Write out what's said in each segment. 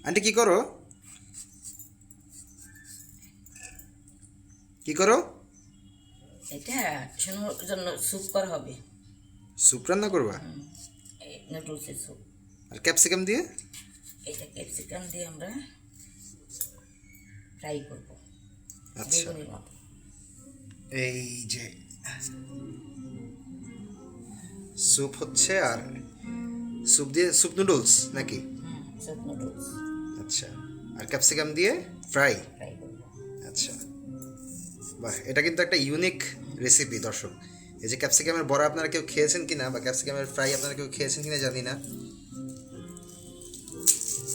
Aunty কি করো? কি করো? এটা শোনোর জন্য স্যুপ করা হবে। স্যুপ রান্না করবা? এই নুডলসের স্যুপ। আর ক্যাপসিকাম দিয়ে? এটা ক্যাপসিকাম দিয়ে আমরা ফ্রাই করব আচ্ছা, বেগুনের মতো। এই যে স্যুপ হচ্ছে, আর স্যুপ দিয়ে স্যুপ নুডলস নাকি? স্যুপ নুডলস আচ্ছা, আর ক্যাপসিকাম দিয়ে ফ্রাই। ফ্রাই করব। আচ্ছা, বাহ, এটা কিন্তু একটা ইউনিক রেসিপি দর্শক। এই যে ক্যাপসিকামের বড়া আপনারা কেউ খেয়েছেন কিনা, বা ক্যাপসিকামের ফ্রাই আপনারা কেউ খেয়েছেন কিনা জানি না।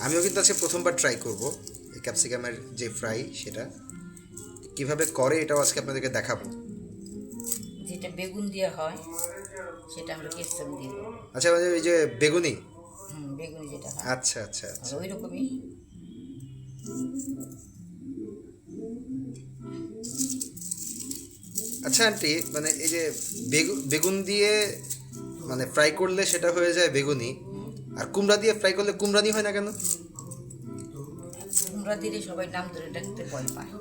আমিও কিন্তু আজকে প্রথমবার ট্রাই করব এই ক্যাপসিকামের যে ফ্রাই, সেটা কিভাবে করে এটাও আজকে আপনাদেরকে দেখাবো। যেটা বেগুন দিয়ে হয় সেটা আমরা ক্যাপসিকাম দিয়ে করব। আচ্ছা, মানে এই যে বেগুনি। বেগুনি যেটা হয় আচ্ছা আচ্ছা আচ্ছা। ওই রকমই। আচ্ছা আন্টি, মানে এই যে বেগুন দিয়ে মানে ফ্রাই করলে সেটা হয়ে যায় বেগুনি, আর কুমড়া দিয়ে ফ্রাই করলে কুমড়ানি হয় না কেন? কুমড়া দিলে সবাই নাম ধরে ডাকতে ভয় পায়।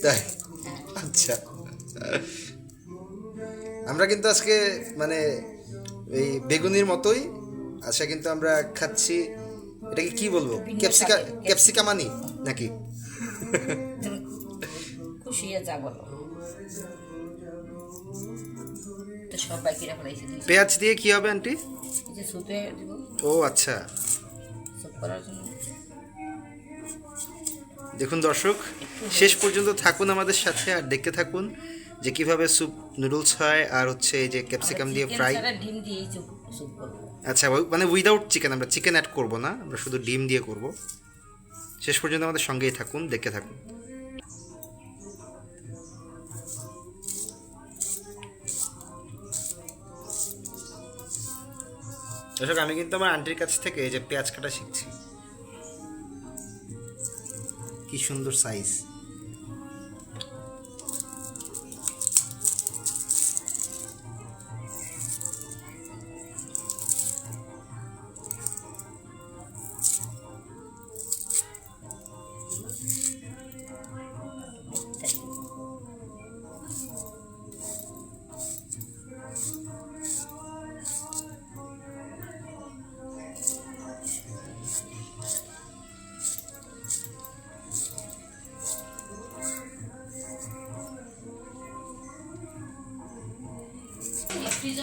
তাই? হ্যাঁ, আচ্ছা, আমরা কিন্তু আজকে মানে এই বেগুনির মতোই আচ্ছা কিন্তু আমরা খাচ্ছি। এটাকে কি বলবো, ভিন্ন ক্যাপসিকা স্বাদের ক্যাপসিকামানি নাকি? তুমি খুশি হয়ে যা বলো। তো সবাই কিরা ফেলাইছে দিয়েছে। পেঁয়াজ দিয়ে কি হবে আন্টি? এই যে স্যুপে দিব, ও আচ্ছা, স্যুপ করার জন্য দেখুন দর্শক, একটু শেষ পর্যন্ত থাকুন আমাদের সাথে আর দেখতে থাকুন যে কিভাবে স্যুপ নুডলস হয়, আর হচ্ছে এই যে ক্যাপসিকাম দিয়ে ফ্রাই। ডিম দিয়ে স্যুপ স্যুপ করবো। আচ্ছা, মানে উইদাউট চিকেন, আমরা চিকেন অ্যাড করব না, আমরা শুধু ডিম দিয়ে করব। শেষ পর্যন্ত আমাদের সঙ্গেই থাকুন, দেখতে থাকুন। দর্শক, আমি কিন্তু আমার আন্টির কাছ থেকে এই যে পেঁয়াজ কাটা শিখছি। কি সুন্দর সাইজ।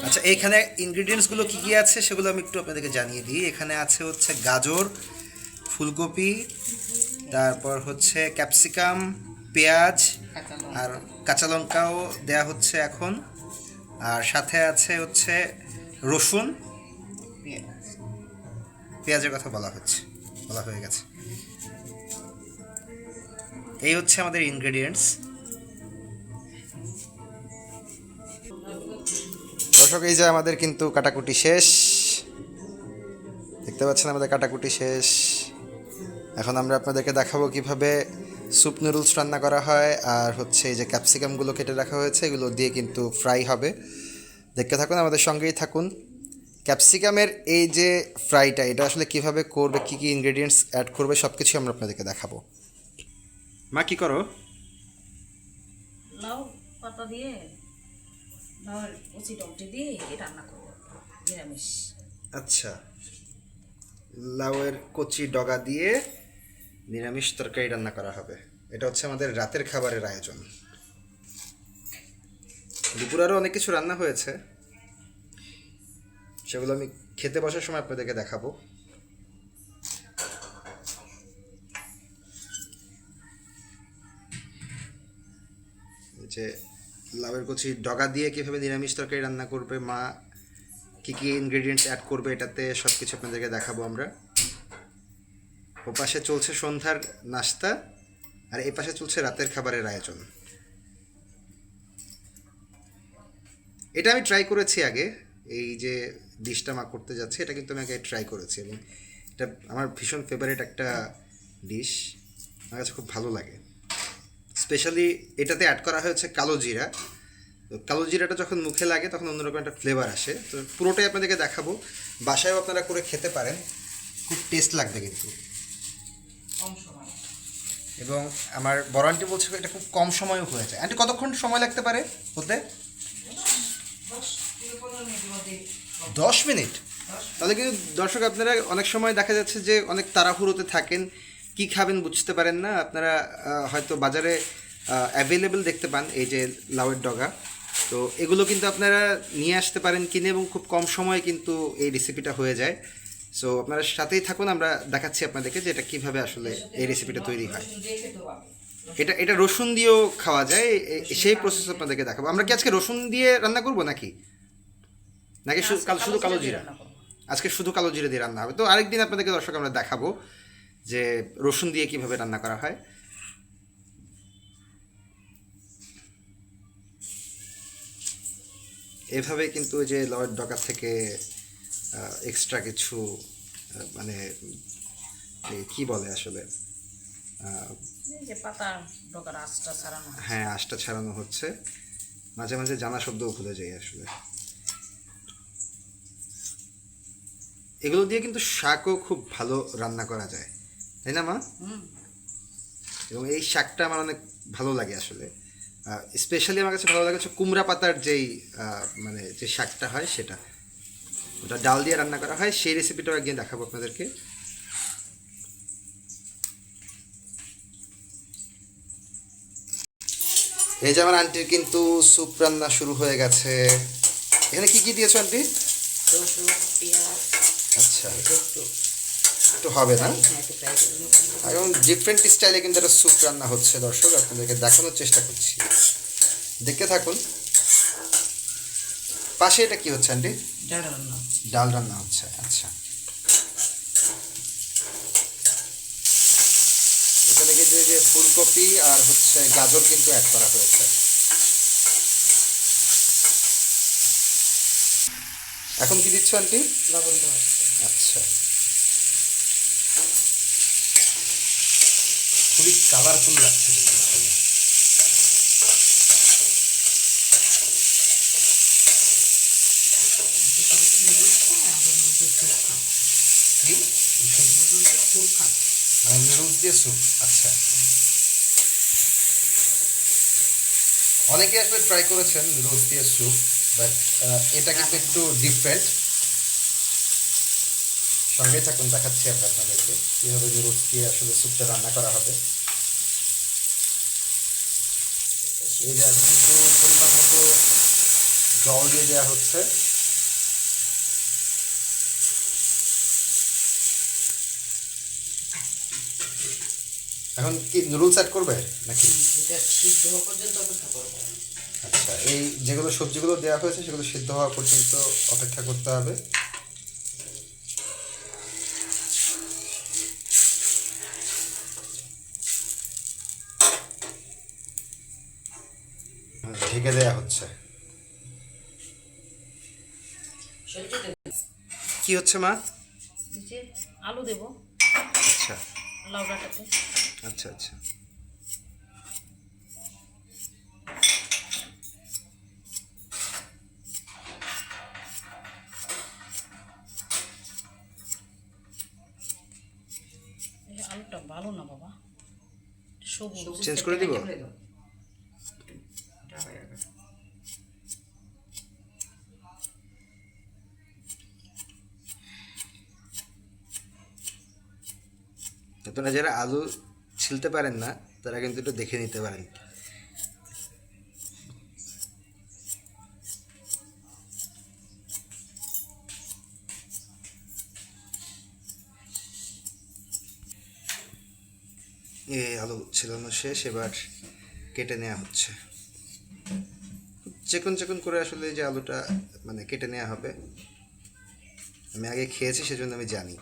আচ্ছা, এখানে ইনগ্রিডিয়েন্টসগুলো কী কী আছে সেগুলো আমি একটু আপনাদেরকে জানিয়ে দিই। এখানে আছে হচ্ছে গাজর, ফুলকপি, তারপর হচ্ছে ক্যাপসিকাম, পেঁয়াজ, আর কাঁচা লঙ্কাও দেয়া হচ্ছে এখন, আর সাথে আছে হচ্ছে রসুন। পেঁয়াজের কথা বলা হয়ে গেছে। এই হচ্ছে আমাদের ইনগ্রেডিয়েন্টস। দর্শক, এই যে আমাদের কিন্তু কাটাকুটি শেষ, দেখতে পাচ্ছেন আমাদের কাটাকুটি শেষ। এখন আমরা আপনাদেরকে দেখাবো কিভাবে স্যুপ নুডলস রান্না করা হয়, আর হচ্ছে এই যে ক্যাপসিকামগুলো কেটে রাখা হয়েছে এগুলো দিয়ে কিন্তু ফ্রাই হবে। দেখতে থাকুন, আমাদের সঙ্গেই থাকুন। ক্যাপসিকামের এই যে ফ্রাইটা, এটা আসলে কিভাবে করবে, কী কী ইনগ্রেডিয়েন্টস অ্যাড করবে, সব কিছু আমরা আপনাদেরকে দেখাবো। মা কি করো? লাউ পাতা দিয়ে লাউয়ের কচি টকটি দিয়ে রান্না করবো নিরামিষ। আচ্ছা, লাউয়ের কচি ডগা দিয়ে নিরামিষ তরকারি রান্না করা হবে। এটা হচ্ছে আমাদের রাতের খাবারের আয়োজন। দুপুর আরও অনেক কিছু রান্না হয়েছে, সেগুলো আমি খেতে বসার সময় আপনাদেরকে দেখাবো। যে লাউয়ের কচি ডগা দিয়ে কীভাবে নিরামিষ তরকারি রান্না করবে মা, কী কী ইনগ্রেডিয়েন্টস অ্যাড করবে এটাতে, সব কিছু আপনাদেরকে দেখাবো আমরা। ও পাশে চলছে সন্ধ্যার নাস্তা, আর এই পাশে চলছে রাতের খাবারের আয়োজন। এটা আমি ট্রাই করেছি আগে, এই যে ডিশটা মা করতে যাচ্ছে এটা কিন্তু আমি আগে ট্রাই করেছি, এবং এটা আমার ভীষণ ফেভারিট একটা ডিশ, আমার কাছে খুব ভালো লাগে। স্পেশালি এটাতে অ্যাড করা হয়েছে কালো জিরা। তো কালো জিরাটা যখন মুখে লাগে তখন অন্যরকম একটা ফ্লেভার আসে। তো পুরোটাই আপনাদেরকে দেখাবো, বাসায়ও আপনারা করে খেতে পারেন, খুব টেস্ট লাগবে কিন্তু। কম সময়। এবং আমার বড় আন্টি বলছে এটা খুব কম সময়ও হয়ে যায়। আন্টি কতক্ষণ সময় লাগতে পারে হতে? 10-15 মিনিটের মধ্যে। 10 মিনিট? তাহলে কিন্তু দর্শক আপনারা অনেক সময় দেখা যাচ্ছে যে অনেক তাড়াহুড়োতে থাকেন, কি খাবেন বুঝতে পারেন না, আপনারা হয়তো বাজারে অ্যাভেলেবেল দেখতে পান এই যে লাউয়ের ডগা, তো এগুলো কিন্তু আপনারা নিয়ে আসতে পারেন কিনে এবং খুব কম সময়ে কিন্তু এই রেসিপিটা হয়ে যায়। সো আপনারা সাথেই থাকুন, আমরা দেখাচ্ছি আপনাদেরকে যে এটা কীভাবে আসলে এই রেসিপিটা তৈরি হয়। রসুন দিয়ে খেতে পারবে। এটা রসুন দিয়েও খাওয়া যায়, সেই প্রসেস আপনাদেরকে দেখাবো। আমরা কি আজকে রসুন দিয়ে রান্না করব নাকি নাকি শুধু কালো জিরা? রান্না করবো। আজকে শুধু কালো জিরে দিয়ে রান্না হবে। তো আরেকদিন আপনাদেরকে দর্শক আমরা দেখাবো যে রসুন দিয়ে কিভাবে রান্না করা হয়। এভাবে কিন্তু ওই যে লাউয়ের ডগা থেকে এক্সট্রা কিছু মানে কি বলে আসলে, এই যে পাতা ডগার আঁশটা ছাড়ানো হয়। হ্যাঁ আঁশটা ছাড়ানো হচ্ছে। মাঝে মাঝে জানা শব্দও ভুলে যাই আসলে। এগুলো দিয়ে কিন্তু শাকও খুব ভালো রান্না করা যায়, তাই না মা? হুম। এবং এই শাকটা আমার অনেক ভালো লাগে আসলে। স্পেশালি আমার কাছে ভালো লাগে হচ্ছে কুমড়া পাতার যেই মানে যে শাকটা হয় সেটা, ওটা ডাল দিয়ে রান্না করা হয়। সেই রেসিপিটাও একদিন দেখাবো আপনাদেরকে। এই যে আমার আন্টির কিন্তু স্যুপ রান্না শুরু হয়ে গেছে। এখানে কি কি দিয়েছো আন্টি? রসুন, পেঁয়াজ, আচ্ছা, একটু একটু হবে না? হ্যাঁ একটু ফ্রাই করে নিতে হবে। এবং ডিফারেন্ট স্টাইলে কিন্তু একটা স্যুপ রান্না হচ্ছে দর্শক, আপনাদেরকে দেখানোর চেষ্টা করছি, দেখতে থাকুন। পাশে এটা কি হচ্ছে আন্টি? ডাল রান্না। ডাল রান্না হচ্ছে, আচ্ছা। এখানে কিন্তু এই যে ফুলকপি আর হচ্ছে গাজর কিন্তু অ্যাড করা হয়েছে। এখন কি দিচ্ছ আন্টি? লবণ দেওয়া হচ্ছে। আচ্ছা, খুবই কালারফুল লাগছে কিন্তু আসলে। কি? মানে নুডলস দিয়ে স্যুপ, আচ্ছা। অনেকে আসলে ট্রাই করেছেন নুডলস দিয়ে স্যুপ, বাট এটা কিন্তু একটু ডিফারেন্ট। সঙ্গেই থাকুন, দেখাচ্ছি আমরা আপনাদেরকে কীভাবে নুডলস দিয়ে আসলে স্যুপটা রান্না করা হবে। এই যে এখন কিন্তু পরিমাণ মতো জল দিয়ে দেওয়া হচ্ছে। এখন কি নুডলস অ্যাড করবে নাকি? এটা সিদ্ধ হওয়া পর্যন্ত অপেক্ষা করবো। আচ্ছা, এই যেগুলো সবজিগুলো দেওয়া হয়েছে সেগুলো সিদ্ধ হওয়া পর্যন্ত অপেক্ষা করতে হবে। ঢেকে দেওয়া হচ্ছে। কি হচ্ছে মা? নিচে আলু দেবো আচ্ছা লাউডাটাতে। আচ্ছা আচ্ছা। এই আলুটা ভালো না বাবা, সবুজ। চেঞ্জ করে দিব? আপনারা যারা আলু ছিলতে পারেন না তারা কিন্তু একটু দেখে নিতে পারেন। এই আলু ছিলানো শেষ, এবার কেটে নেওয়া হচ্ছে। চিকন চিকন করে আসলে যে আলুটা মানে কেটে নেওয়া হবে, আমি আগে খেয়েছি সেজন্য আমি জানি।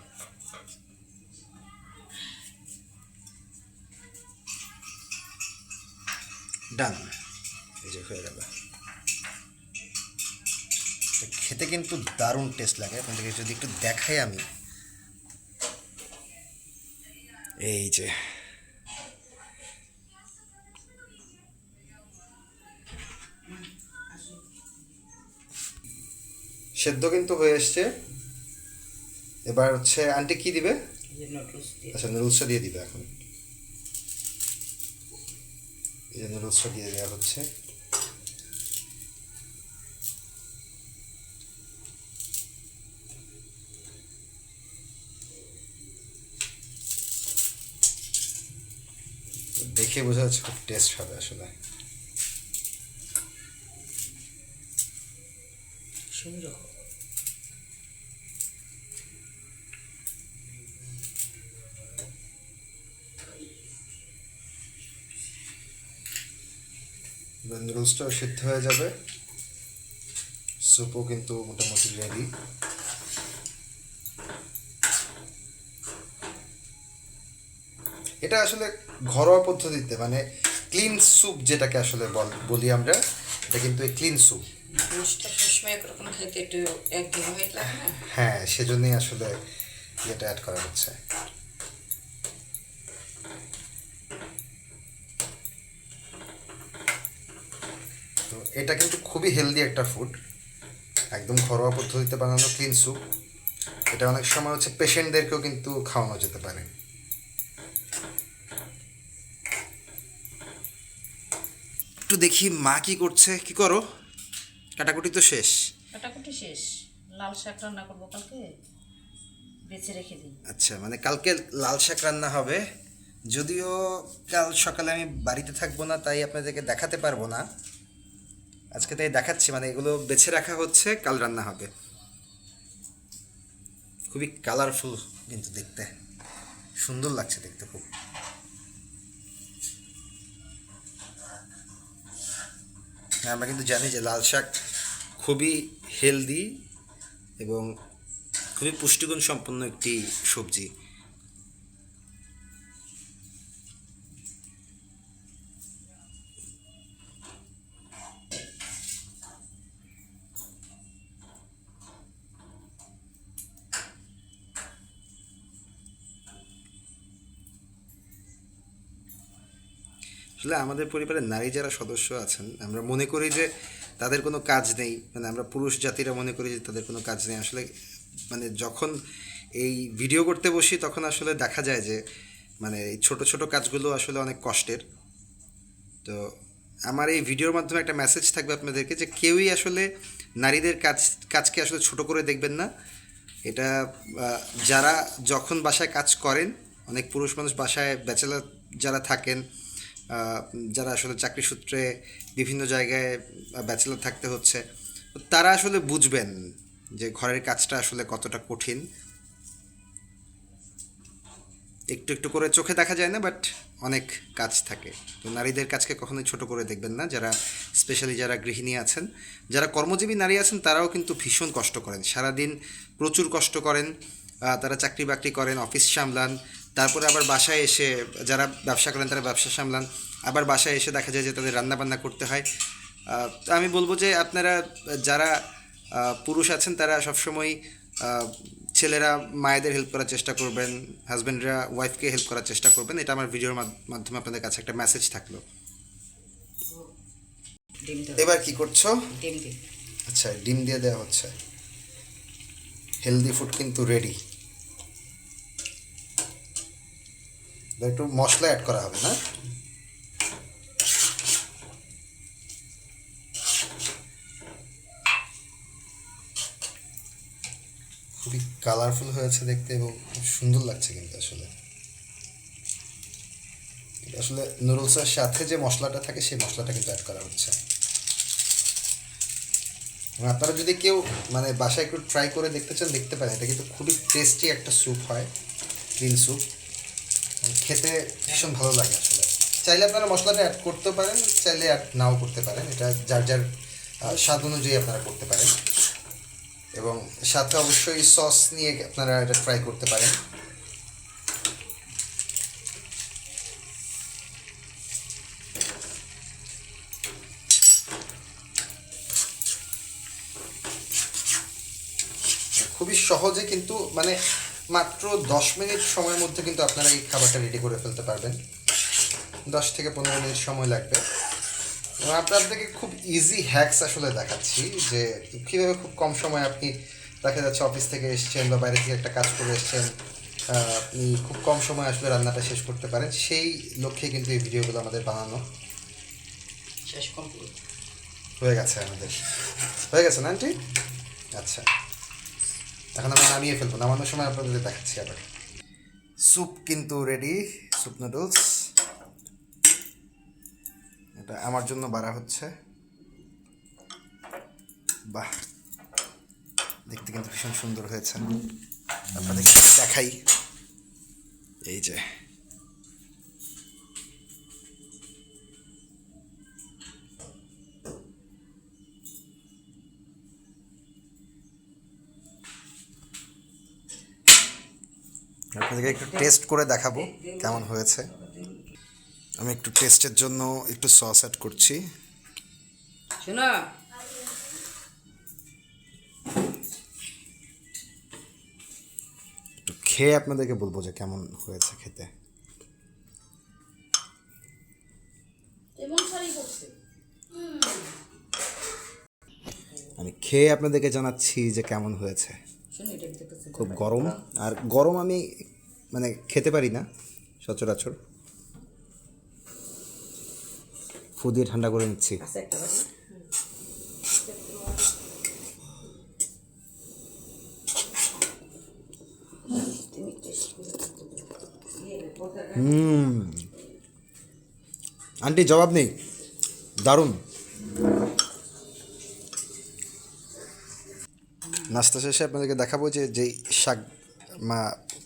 ডান, এই যে হয়ে গেল। খেতে কিন্তু দারুণ টেস্ট লাগে। আপনাদেরকে যদি একটু দেখাই আমি, এই যে সেদ্ধ কিন্তু হয়ে এসছে। এবার হচ্ছে আন্টি কি দিবে? যে নুডলস দিয়ে আচ্ছা, নুডলসটা দিয়ে দিবে এখন। এই যে নুডলসটা দিয়ে দেওয়া হচ্ছে। দেখে বোঝা যাচ্ছে খুব টেস্ট হবে আসলে। সুন্দর। নুডলসটাও সিদ্ধ হয়ে যাবে, স্যুপও কিন্তু মোটামুটি রেডি। এটা আসলে ঘরোয়া পদ্ধতিতে মানে ক্লিন স্যুপ যেটাকে আসলে বলি আমরা, এটা কিন্তু ক্লিন স্যুপ। নুডলসটা সবসময় একরকম খেতে একটু একঘেয়ে হয়ে লাগে না? হ্যাঁ, সেজন্যই আসলে এটা অ্যাড করা হচ্ছে। তো এটা কিন্তু খুবই হেলদি একটা ফুড, একদম ঘরোয়া পদ্ধতিতে বানানো ক্লিন স্যুপ। এটা অনেক সময় হচ্ছে পেশেন্টদেরকেও কিন্তু খাওয়ানো যেতে পারে। একটু দেখি মা কি করছে। কি করো? কাটাকুটি তো শেষ? কাটাকুটি শেষ। লাল শাক রান্না করবো কালকে, বেছে রেখে দিই। আচ্ছা, মানে কালকে লাল শাক রান্না হবে। যদিও কাল সকালে আমি বাড়িতে থাকবো না, তাই আপনাদেরকে দেখাতে পারবো না। আজকে তাই দেখাচ্ছি, মানে এগুলো বেছে রাখা হচ্ছে, কাল রান্না হবে। খুবই কালারফুল কিন্তু দেখতে, সুন্দর লাগছে দেখতে খুব। আমরা কিন্তু জানি যে লাল শাক খুবই হেলদি এবং খুবই পুষ্টিগুণ সম্পন্ন একটি সবজি। আসলে আমাদের পরিবারের নারী যারা সদস্য আছেন, আমরা মনে করি যে তাদের কোনো কাজ নেই, মানে আমরা পুরুষ জাতিরা মনে করি যে তাদের কোনো কাজ নেই। আসলে মানে যখন এই ভিডিও করতে বসি তখন আসলে দেখা যায় যে মানে এই ছোট ছোট কাজগুলো আসলে অনেক কষ্টের। তো আমার এই ভিডিওর মাধ্যমে একটা মেসেজ থাকবে আপনাদেরকে যে কেউই আসলে নারীদের কাজকে আসলে ছোট করে দেখবেন না। এটা যারা যখন বাসায় কাজ করেন, অনেক পুরুষ মানুষ বাসায় ব্যাচেলার যারা থাকেন, যারা আসলে চাকরি সূত্রে বিভিন্ন জায়গায় ব্যাচেলার থাকতে হচ্ছে, তারা আসলে বুঝবেন যে ঘরের কাজটা আসলে কতটা কঠিন। একটু একটু করে চোখে দেখা যায় না, বাট অনেক কাজ থাকে। তো নারীদের কাজকে কখনোই ছোট করে দেখবেন না। যারা স্পেশালি যারা গৃহিণী আছেন, যারা কর্মজীবী নারী আছেন, তারাও কিন্তু ভীষণ কষ্ট করেন, সারাদিন প্রচুর কষ্ট করেন। তারা চাকরি বাকরি করেন, অফিস সামলান, তারপরে আবার বাসায় এসে যারা ব্যবসা করেন তারা ব্যবসা সামলান, আবার বাসায় এসে দেখা যায় যে তাদের রান্নাবান্না করতে হয়। তো আমি বলবো যে আপনারা যারা পুরুষ আছেন তারা সবসময় ছেলেরা মায়েদের হেল্প করার চেষ্টা করবেন, হাজব্যান্ডরা ওয়াইফকে হেল্প করার চেষ্টা করবেন। এটা আমার ভিডিওর মাধ্যমে আপনাদের কাছে একটা মেসেজ থাকলো। ডিম দেবো। এবার কি করছো? ডিম দিই। আচ্ছা, ডিম দিয়ে দেওয়া হচ্ছে। হেলদি ফুড কিন্তু রেডি। একটু মশলা অ্যাড করা হবে না? খুবই কালারফুল হয়েছে দেখতে এবং খুব সুন্দর লাগছে কিন্তু আসলে। আসলে নুডলসের সাথে যে মশলাটা থাকে সেই মশলাটা কিন্তু অ্যাড করা হচ্ছে। এবং আপনারা যদি কেউ মানে বাসায় একটু ট্রাই করে দেখতে চান দেখতে পারেন। এটা কিন্তু খুবই টেস্টি একটা স্যুপ হয়, ক্লিন স্যুপ। খেতে ভীষণ ভালো লাগে আসলে। চাইলে আপনারা মশলাটা অ্যাড করতে পারেন, চাইলে অ্যাড নাও করতে পারেন। এটা যার যার স্বাদ অনুযায়ী আপনারা করতে পারেন। এবং সাথে অবশ্যই সস নিয়ে আপনারা এটা ট্রাই করতে পারেন। খুবই সহজে কিন্তু মানে মাত্র 10 মিনিট সময়ের মধ্যে কিন্তু আপনারা এই খাবারটা রেডি করে ফেলতে পারবেন। 10 থেকে 15 মিনিট সময় লাগবে। এবং আপনাদেরকে খুব ইজি হ্যাকস আসলে দেখাচ্ছি যে কীভাবে খুব কম সময়ে আপনি দেখা যাচ্ছে অফিস থেকে এসছেন বা বাইরে থেকে একটা কাজ করে এসছেন, আপনি খুব কম সময় আসলে রান্নাটা শেষ করতে পারেন, সেই লক্ষ্যে কিন্তু এই ভিডিওগুলো আমাদের বানানো। শেষ কমপ্লিট হয়ে গেছে আমাদের, হয়ে গেছে না আন্টি? আচ্ছা, এখন আমরা নামিয়ে ফেলবো, নামানোর সময় আপনাদের দেখাচ্ছি আবার। স্যুপ কিন্তু রেডি, স্যুপ নুডলস। এটা আমার জন্য বাড়া হচ্ছে। বাহ, দেখতে কিন্তু ভীষণ সুন্দর হয়েছে। আপনাদের দেখাই, এই যে আপনাদেরকে একটু টেস্ট করে দেখাবো কেমন হয়েছে। আমি একটু টেস্টের জন্য একটু সস অ্যাড করছি। শোনা একটু খেয়ে আপনাদেরকে বলবো যে কেমন হয়েছে খেতে। আমি খেয়ে আপনাদেরকে জানাচ্ছি যে কেমন হয়েছে। খুব গরম, আর গরম আমি মানে খেতে পারি না সচরাচর। ফু দিয়ে ঠান্ডা করে নিচ্ছি। আন্টি জবাব নেই, দারুণ। নাস্তা শেষে আপনাদেরকে দেখাবো যে যেই শাক মা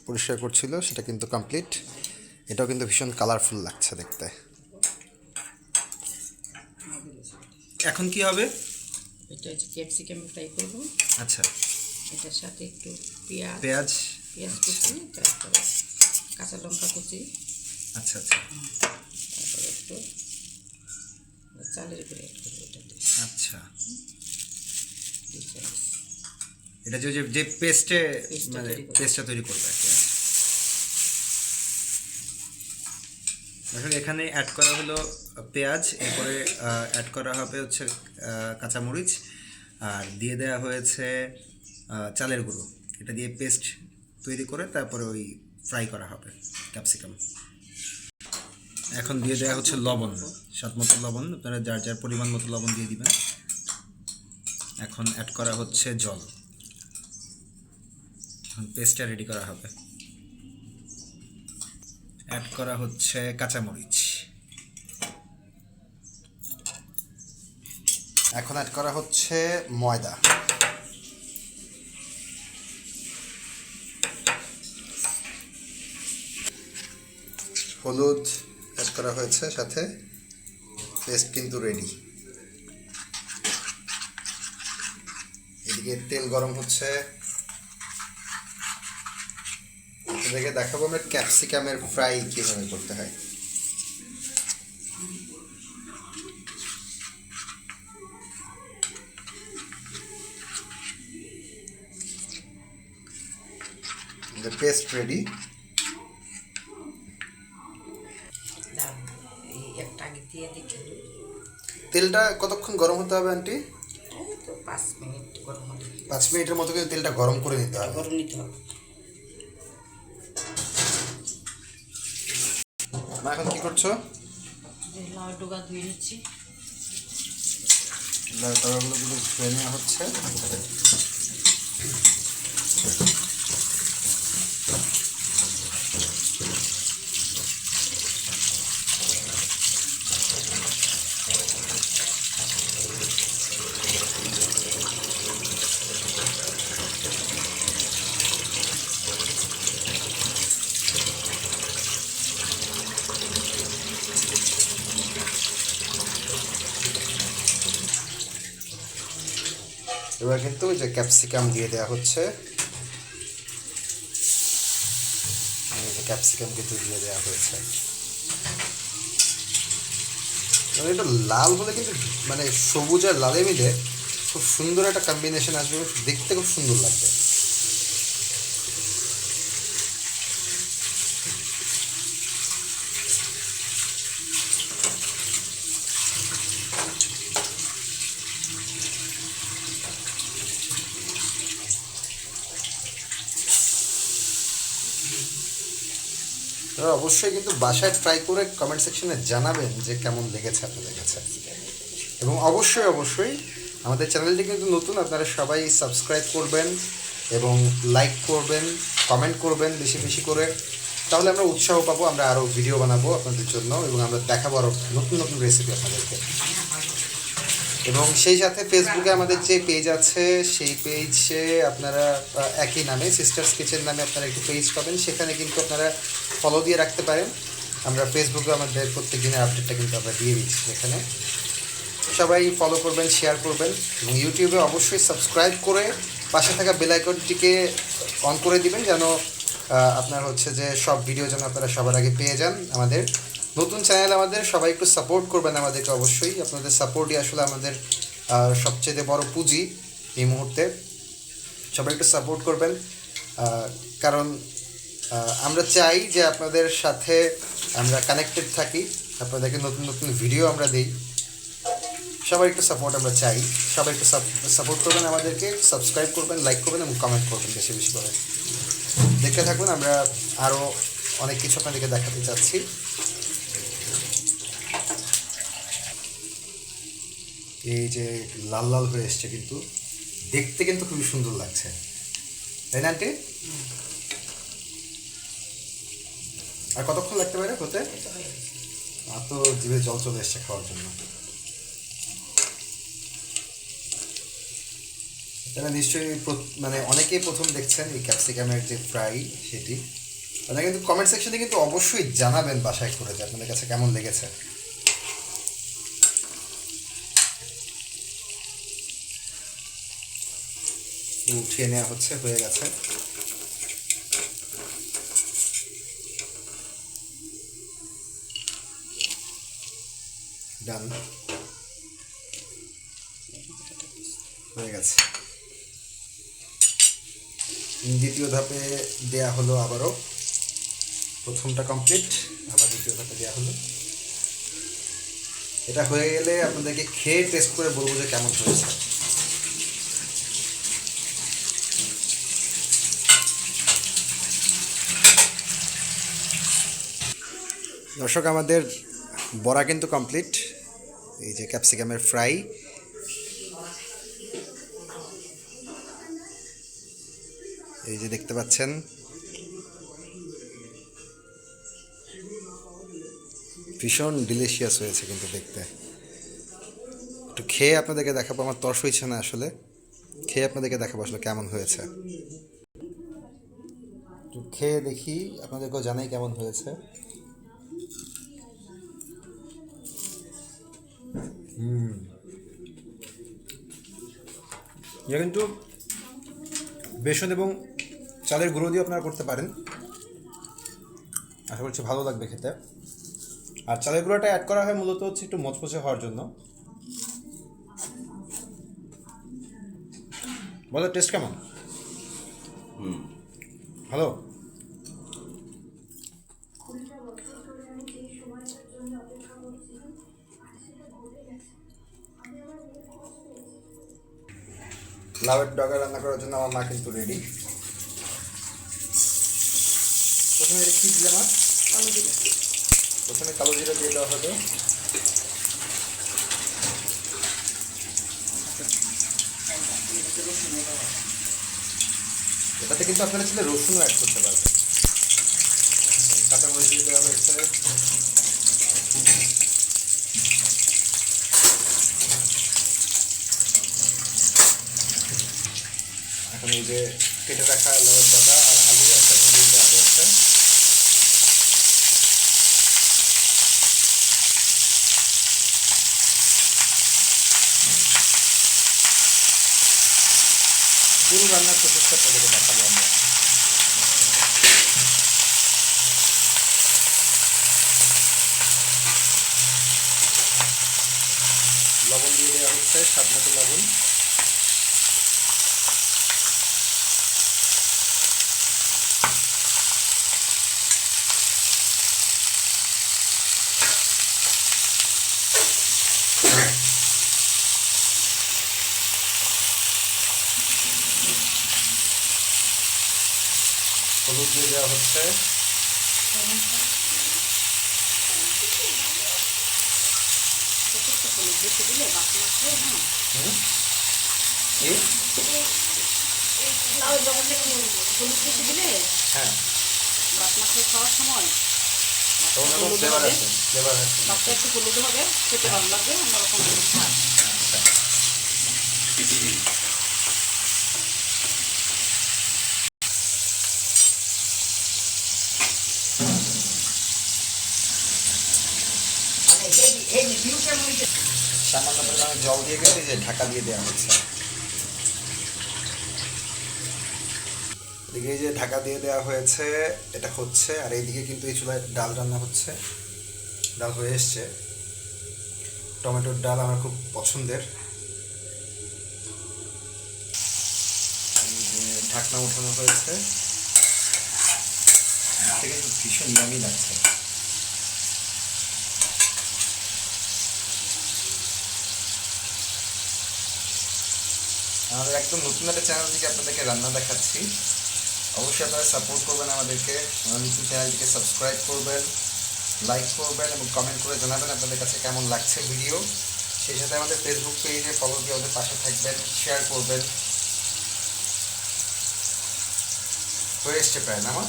পরিষ্কার করছিল সেটা কিন্তু কমপ্লিট। এটাও কিন্তু ভীষণ কালারফুল লাগছে দেখতে। এখন কি হবে? এটা হচ্ছে ক্যাপসিকাম ফ্রাই করব। আচ্ছা, এটার সাথে একটু পেঁয়াজ পেঁয়াজ। কুচি, তারপরে কাঁচা লঙ্কা কুচি, আচ্ছা আচ্ছা তারপরে একটু চালের গুঁড়ো অ্যাড করবো এটাতে। আচ্ছা, 2 চামচ। এটা যে যে পেস্টে পেস্টটা মানে তৈরি করবে। পেস্টটা তৈরি করবে আর কি। আসলে এখানে অ্যাড করা হলো পেঁয়াজ, এরপরে অ্যাড করা হবে হচ্ছে কাঁচামরিচ, আর দিয়ে দেওয়া হয়েছে চালের গুঁড়ো। এটা দিয়ে পেস্ট তৈরি করে তারপরে ওই ফ্রাই করা হবে ক্যাপসিকাম। এখন দিয়ে দেওয়া হচ্ছে লবণ, স্বাদ মতো লবণ, আপনারা যার যার পরিমাণ মতো লবণ দিয়ে দিবেন। এখন অ্যাড করা হচ্ছে জল। এখন পেস্টটা রেডি করা হবে। অ্যাড করা হচ্ছে কাঁচামরিচ। এখন অ্যাড করা হচ্ছে ময়দা। হলুদ অ্যাড করা হয়েছে সাথে। পেস্ট কিন্তু রেডি। এদিকে তেল গরম হচ্ছে। এদিকে দেখাবো আমরা ক্যাপসিকামের ফ্রাই কীভাবে করতে হয়। The paste ready. এই একটা আগে দিয়ে দেখি, তেলটা কতক্ষণ গরম হতে হবে আন্টি? এই তো 5 মিনিট গরম হলে 5 মিনিটের মতো কিন্তু তেলটা গরম করে নিতে হবে। গরম নিতে হবে। মা এখন কি করছো? লাউ ডোকা ধুয়ে নিচ্ছি। লাউ ডগাগুলো কিন্তু ধুয়ে নেওয়া হচ্ছে। এবার কিন্তু যে ক্যাপসিকাম দিয়ে দেওয়া হচ্ছে, এই যে ক্যাপসিকাম কিন্তু দিয়ে দেওয়া হয়েছে। মানে এটা লাল হলে কিন্তু মানে সবুজ আর লালে মিলে খুব সুন্দর একটা কম্বিনেশন আসবে, দেখতে খুব সুন্দর লাগবে। আপনারা অবশ্যই কিন্তু বাসায় ট্রাই করে কমেন্ট সেকশনে জানাবেন যে কেমন লেগেছে আপনাদের কাছে। এবং অবশ্যই অবশ্যই আমাদের চ্যানেলটি কিন্তু নতুন, আপনারা সবাই সাবস্ক্রাইব করবেন এবং লাইক করবেন, কমেন্ট করবেন বেশি বেশি করে, তাহলে আমরা উৎসাহ পাবো, আমরা আরও ভিডিও বানাবো আপনাদের জন্য এবং আমরা দেখাবো আরও নতুন নতুন রেসিপি আপনাদেরকে। এবং সেই সাথে ফেসবুকে আমাদের যে পেজ আছে সেই পেজে আপনারা একই নামে সিস্টার্স কিচেন নামে আপনারা একটি পেজ পাবেন, সেখানে কিন্তু আপনারা ফলো দিয়ে রাখতে পারেন। আমরা ফেসবুকে আমাদের প্রত্যেক দিনের আপডেটটা কিন্তু আমরা দিয়ে দিচ্ছি এখানে, সবাই ফলো করবেন, শেয়ার করবেন এবং ইউটিউবে অবশ্যই সাবস্ক্রাইব করে পাশে থাকা বেল আইকনটিকে অন করে দিবেন, যেন আপনার হচ্ছে যে সব ভিডিও যেন আপনারা সবার আগে পেয়ে যান। আমাদের নতুন চ্যানেল, আমাদের সবাই একটু সাপোর্ট করবেন আমাদেরকে, অবশ্যই আপনাদের সাপোর্টই আসলে আমাদের সবচেয়ে বড় পুঁজি এই মুহূর্তে। সবাই একটু সাপোর্ট করবেন, কারণ আমরা চাই যে আপনাদের সাথে আমরা কানেক্টেড থাকি, আপনাদেরকে নতুন নতুন ভিডিও আমরা দিই। সবাই একটু সাপোর্ট আমরা চাই, সবাই একটু সাপোর্ট করবেন আমাদেরকে, সাবস্ক্রাইব করবেন, লাইক করবেন এবং কমেন্ট করবেন বেশি বেশি করে। দেখতে থাকুন, আমরা আরও অনেক কিছু আপনাদেরকে দেখাতে চাচ্ছি। এই যে লাল লাল হয়ে এসছে, কিন্তু দেখতে কিন্তু খুবই সুন্দর লাগছে, তাই না আন্টি? আর কতক্ষণ লাগতে পারে হতে? আর তো জিভে জল চলে এসছে খাওয়ার জন্য। তারা নিশ্চয়ই মানে অনেকেই প্রথম দেখছেন এই ক্যাপসিকামের যে ফ্রাই সেটি। আপনারা কিন্তু কমেন্ট সেকশনে কিন্তু অবশ্যই জানাবেন বাসায় করে যে আপনাদের কাছে কেমন লেগেছে। উঠিয়ে নেওয়া হচ্ছে, হয়ে গেছে। ডান, হয়ে গেছে। দ্বিতীয় ধাপে দেয়া হলো আবারও, প্রথমটা কমপ্লিট, আবার দ্বিতীয় ধাপে দেওয়া হলো। এটা হয়ে গেলে আপনাদেরকে খেয়ে টেস্ট করে বলবো যে কেমন হয়েছে। দর্শক, আমাদের বড়া কিন্তু কমপ্লিট। এই যে ক্যাপসিকামের ফ্রাই, এই যে দেখতে পাচ্ছেন, ভীষণ ডিলিশিয়াস হয়েছে কিন্তু দেখতে। একটু খেয়ে আপনাদেরকে দেখাবো, আমার তর্স হয়েছে না আসলে, খেয়ে আপনাদেরকে দেখাবো আসলে কেমন হয়েছে। একটু খেয়ে দেখি, আপনাদেরকেও জানাই কেমন হয়েছে। এটা কিন্তু বেসন এবং চালের গুঁড়ো দিয়ে আপনারা করতে পারেন, আশা করছি ভালো লাগবে খেতে। আর চালের গুঁড়োটা অ্যাড করা হয় মূলত হচ্ছে একটু মচমচে হওয়ার জন্য। বলো টেস্ট কেমন? ভালো। লাউয়ের ডগা রান্না করার জন্য আমার মা কিন্তু রেডি। প্রথমে এটা কী দিলে মা? কালো জিরা। প্রথমে কালো জিরা দিয়ে দেওয়া হলো। এটাতে কিন্তু আপনারা ছিল রসুনও অ্যাড করতে পারবেন। কাঁচামরিচ দিয়ে দেওয়া হয়েছে। এখন এই যে কেটে রাখা লাউয়ের ডগা আর আলু একসাথে দিয়ে দেওয়া হয়েছে। পুরো রান্নার প্রসেসটা তাদেরকে দেখাবো আমরা। লবণ দিয়ে দেওয়া হচ্ছে, স্বাদ মতো লবণ। হলুদ দিয়ে দেওয়া হচ্ছে। হলুদ বেশি দিলে বাসনা খায় না। কি? লাউ জগতে হলুদ বেশি দিলে হ্যাঁ, বাসনা খেয়ে খাওয়ার সময় তখন হলুদ ফ্লেভার হবে, আছে, ফ্লেভার আছে। বাচ্চা একটু হলুদ হবে, খেতে ভালো লাগবে, অন্যরকম জিনিস খায়। সামান্য পরিমাণে জল দিয়ে গেলে এই যে ঢাকা দিয়ে দেওয়া হচ্ছে। এদিকে এই যে ঢাকা দিয়ে দেওয়া হয়েছে, এটা হচ্ছে। আর এইদিকে কিন্তু এই চুলায় ডাল রান্না হচ্ছে, ডাল হয়ে এসছে। টমেটোর ডাল আমার খুব পছন্দের। এই যে ঢাকনা উঠানো হয়েছে, দেখতে কিন্তু ভীষণ ইয়ামি লাগছে। আমাদের একদম নতুন একটা চ্যানেল থেকে আপনাদেরকে রান্না দেখাচ্ছি। অবশ্যই আপনারা সাপোর্ট করবেন আমাদেরকে, আমার নতুন চ্যানেলটিকে সাবস্ক্রাইব করবেন, লাইক করবেন এবং কমেন্ট করে জানাবেন আপনাদের কাছে কেমন লাগছে ভিডিও। সেই সাথে আমাদের ফেসবুক পেজে ফলো দিয়ে আমাদের পাশে থাকবেন, শেয়ার করবেন। হয়ে এসছে প্রায় না মা?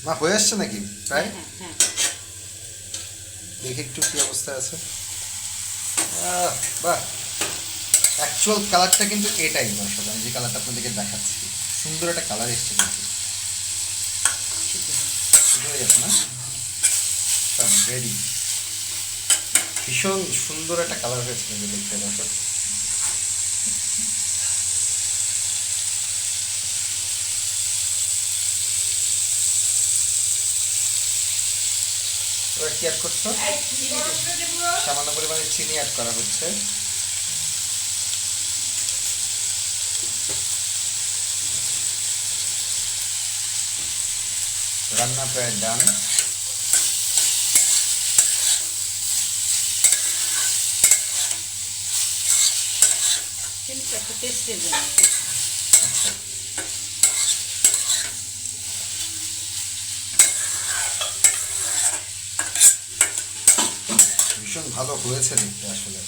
মা হয়ে আসছে নাকি প্রায়? হ্যাঁ, দেখি একটু কি অবস্থা আছে। বাহ, অ্যাকচুয়াল কালারটা কিন্তু এটাই দর্শক, আমি যে কালারটা আপনাদেরকে দেখাচ্ছি, সুন্দর একটা কালার এসছে কিন্তু। সুন্দর হয়ে গেছে না? সব রেডি, ভীষণ সুন্দর একটা কালার হয়েছে কিন্তু দেখতে দর্শক। এবার কি অ্যাড করছো? সামান্য পরিমাণে চিনি অ্যাড করা হচ্ছে। রান্না প্রায় ডান। কিন্তু একটা টেস্টের জন্য। ভীষণ ভালো হয়েছে দেখতে আসলে।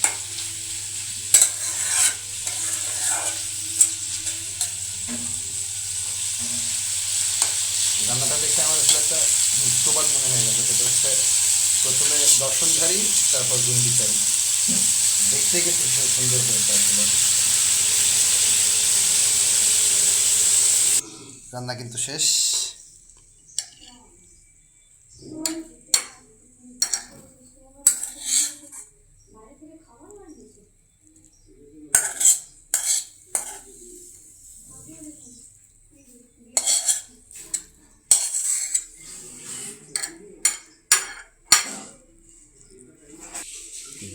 রান্নাটা দেখে আমার আসলে একটা প্রবাদ মনে হয়ে গেল, সেটা হচ্ছে প্রথমে দর্শনধারী, তারপর গুন্ডিচারী। দেখতে কিন্তু ভীষণ সুন্দর হয়েছে আসলে। রান্না কিন্তু শেষ।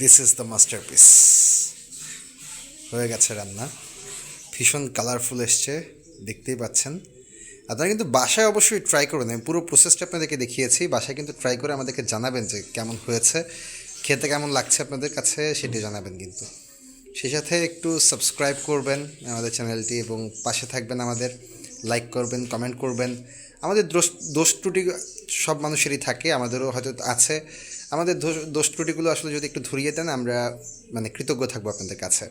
This is the masterpiece. হয়ে গেছে রান্না, ভীষণ কালারফুল এসছে, দেখতেই পাচ্ছেন। আপনারা কিন্তু বাসায় অবশ্যই ট্রাই করবেন, আমি পুরো প্রসেসটা আপনাদেরকে দেখিয়েছি। বাসায় কিন্তু ট্রাই করে আমাদেরকে জানাবেন যে কেমন হয়েছে, খেতে কেমন লাগছে আপনাদের কাছে, সেটি জানাবেন কিন্তু। সেই সাথে একটু সাবস্ক্রাইব করবেন আমাদের চ্যানেলটি এবং পাশে থাকবেন আমাদের, লাইক করবেন, কমেন্ট করবেন। আমাদের দোষ ত্রুটি সব মানুষেরই থাকে, আমাদেরও হয়তো আছে। আমাদের দোষ ত্রুটিগুলো আসলে যদি একটু ধরিয়ে দেন, আমরা মানে কৃতজ্ঞ থাকবো আপনাদের কাছে।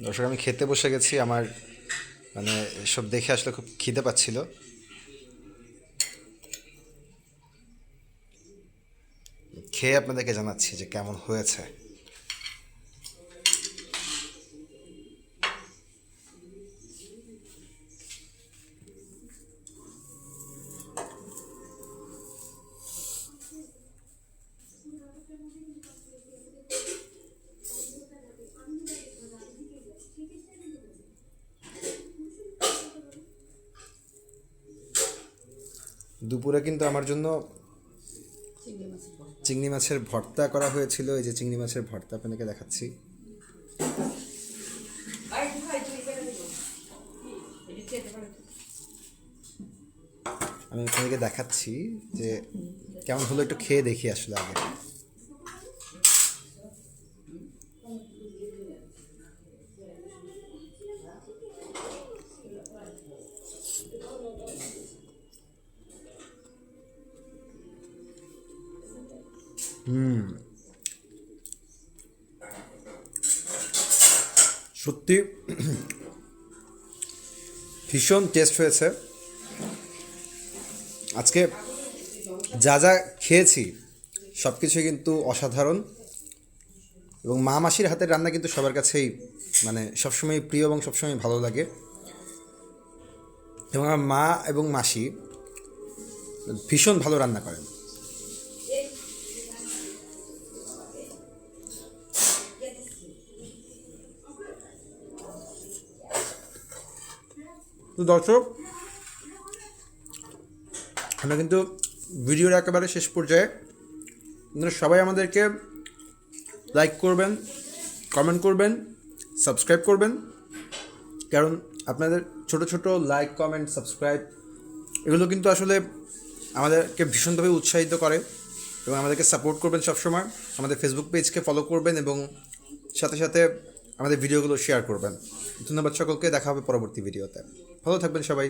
দর্শক, আমি খেতে বসে গেছি। আমার মানে সব দেখে আসলে খুব খিদে পাচ্ছিল। খেয়ে আপনাদেরকে জানাচ্ছি যে কেমন হয়েছে। দুপুরে কিন্তু আমার জন্য চিংড়ি মাছের ভর্তা করা হয়েছিল। এই যে চিংড়ি মাছের ভর্তা আপনাদেরকে দেখাচ্ছি। আমি আপনাদেরকে দেখাচ্ছি যে কেমন হলো, একটু খেয়ে দেখি আসলে আগে। সত্যি ভীষণ টেস্ট হয়েছে আজকে। যা যা খেয়েছি সব কিছুই কিন্তু অসাধারণ, এবং মা মাসির হাতের রান্না কিন্তু সবার কাছেই মানে সবসময় প্রিয় এবং সবসময় ভালো লাগে। এবং আমার মা এবং মাসি ভীষণ ভালো রান্না করেন। তো দর্শক, আমরা কিন্তু ভিডিওর একেবারে শেষ পর্যায়ে। আপনারা সবাই আমাদেরকে লাইক করবেন, কমেন্ট করবেন, সাবস্ক্রাইব করবেন, কারণ আপনাদের ছোট ছোট লাইক, কমেন্ট, সাবস্ক্রাইব এগুলো কিন্তু আসলে আমাদেরকে ভীষণভাবে উৎসাহিত করে এবং আমাদেরকে সাপোর্ট করবেন সবসময়। আমাদের ফেসবুক পেজকে ফলো করবেন এবং সাথে সাথে আমাদের ভিডিওগুলো শেয়ার করবেন। ধন্যবাদ সকলকে, দেখা হবে পরবর্তী ভিডিওতে। ভালো থাকবেন সবাই।